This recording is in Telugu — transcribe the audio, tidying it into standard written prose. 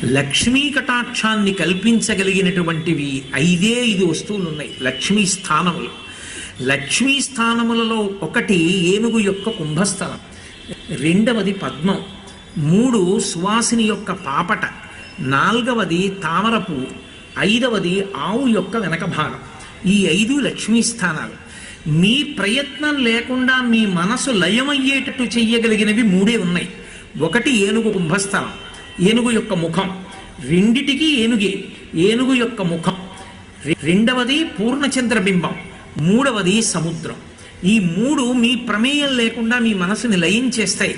లక్ష్మీ కటాక్షాన్ని కల్పించగలిగినటువంటివి 5 వస్తువులు ఉన్నాయి లక్ష్మీ స్థానములు. లక్ష్మీ స్థానములలో ఒకటి ఏనుగు యొక్క కుంభస్థలం, రెండవది పద్మం, 3 సువాసిని యొక్క పాపట, 4వది తామరపు, 5వది ఆవు యొక్క వెనక భాగం. ఈ 5 లక్ష్మీ స్థానాలు. మీ ప్రయత్నం లేకుండా మీ మనసు లయమయ్యేటట్టు చెయ్యగలిగినవి 3 ఉన్నాయి. ఒకటి ఏనుగు కుంభస్థలం, ఏనుగు యొక్క ముఖం, రెండిటికి ఏనుగే, ఏనుగు యొక్క ముఖం, రెండవది పూర్ణచంద్రబింబం, 3వది సముద్రం. ఈ 3 మీ ప్రమేయం లేకుండా మీ మనసుని లయం చేస్తాయి.